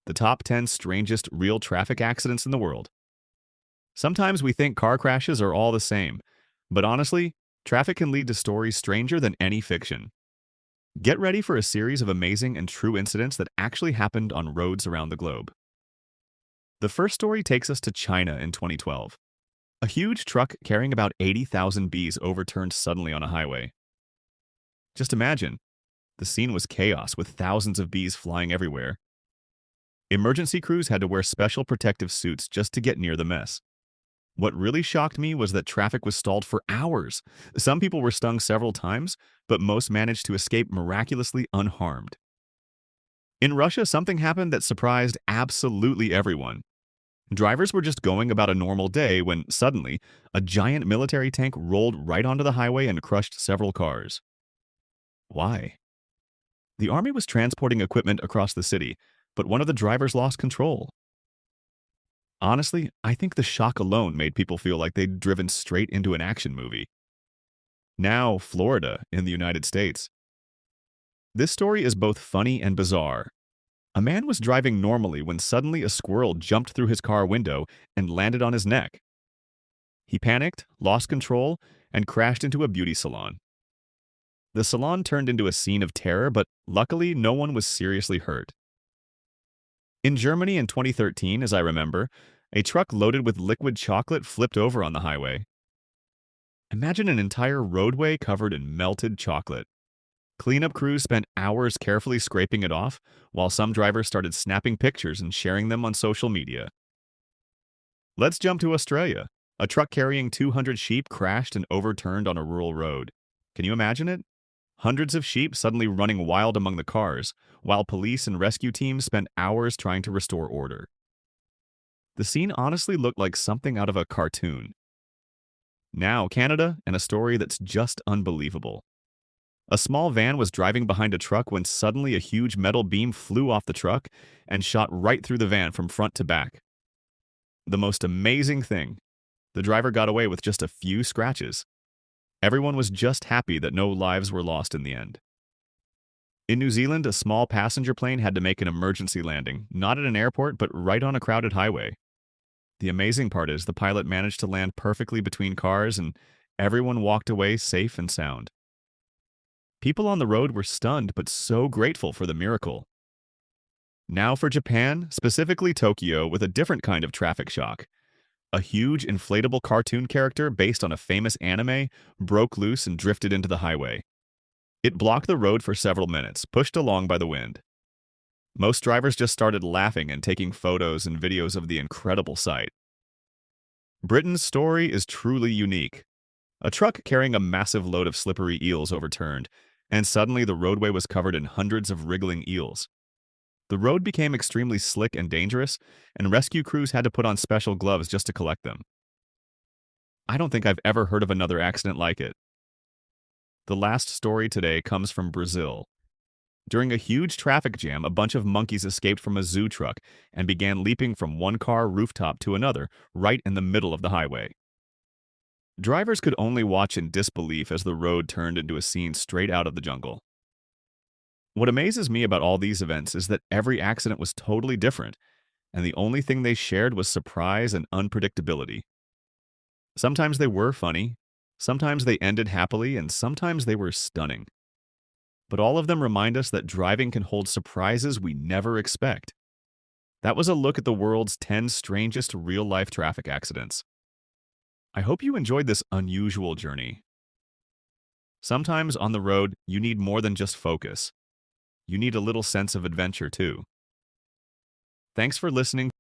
the top 10 strangest real traffic accidents in the world. Sometimes we think car crashes are all the same, but honestly, traffic can lead to stories stranger than any fiction. Get ready for a series of amazing and true incidents that actually happened on roads around the globe. The first story takes us to China in 2012. A huge truck carrying about 80,000 bees overturned suddenly on a highway. Just imagine, the scene was chaos with thousands of bees flying everywhere. Emergency crews had to wear special protective suits just to get near the mess. What really shocked me was that traffic was stalled for hours. Some people were stung several times, but most managed to escape miraculously unharmed. In Russia, something happened that surprised absolutely everyone. Drivers were just going about a normal day when, suddenly, a giant military tank rolled right onto the highway and crushed several cars. Why? The army was transporting equipment across the city, but one of the drivers lost control. Honestly, I think the shock alone made people feel like they'd driven straight into an action movie. Now, Florida, in the United States. This story is both funny and bizarre. A man was driving normally when suddenly a squirrel jumped through his car window and landed on his neck. He panicked, lost control, and crashed into a beauty salon. The salon turned into a scene of terror, but luckily no one was seriously hurt. In Germany in 2013, as I remember, a truck loaded with liquid chocolate flipped over on the highway. Imagine an entire roadway covered in melted chocolate. Cleanup crews spent hours carefully scraping it off, while some drivers started snapping pictures and sharing them on social media. Let's jump to Australia. A truck carrying 200 sheep crashed and overturned on a rural road. Can you imagine it? Hundreds of sheep suddenly running wild among the cars, while police and rescue teams spent hours trying to restore order. The scene honestly looked like something out of a cartoon. Now, Canada, and a story that's just unbelievable. A small van was driving behind a truck when suddenly a huge metal beam flew off the truck and shot right through the van from front to back. The most amazing thing, the driver got away with just a few scratches. Everyone was just happy that no lives were lost in the end. In New Zealand, a small passenger plane had to make an emergency landing, not at an airport, but right on a crowded highway. The amazing part is the pilot managed to land perfectly between cars and everyone walked away safe and sound. People on the road were stunned but so grateful for the miracle. Now for Japan, specifically Tokyo, with a different kind of traffic shock. A huge inflatable cartoon character based on a famous anime broke loose and drifted into the highway. It blocked the road for several minutes, pushed along by the wind. Most drivers just started laughing and taking photos and videos of the incredible sight. Britain's story is truly unique. A truck carrying a massive load of slippery eels overturned, and suddenly the roadway was covered in hundreds of wriggling eels. The road became extremely slick and dangerous, and rescue crews had to put on special gloves just to collect them. I don't think I've ever heard of another accident like it. The last story today comes from Brazil. During a huge traffic jam, a bunch of monkeys escaped from a zoo truck and began leaping from one car rooftop to another, right in the middle of the highway. Drivers could only watch in disbelief as the road turned into a scene straight out of the jungle. What amazes me about all these events is that every accident was totally different, and the only thing they shared was surprise and unpredictability. Sometimes they were funny, sometimes they ended happily, and sometimes they were stunning. But all of them remind us that driving can hold surprises we never expect. That was a look at the world's 10 strangest real-life traffic accidents. I hope you enjoyed this unusual journey. Sometimes on the road, you need more than just focus. You need a little sense of adventure, too. Thanks for listening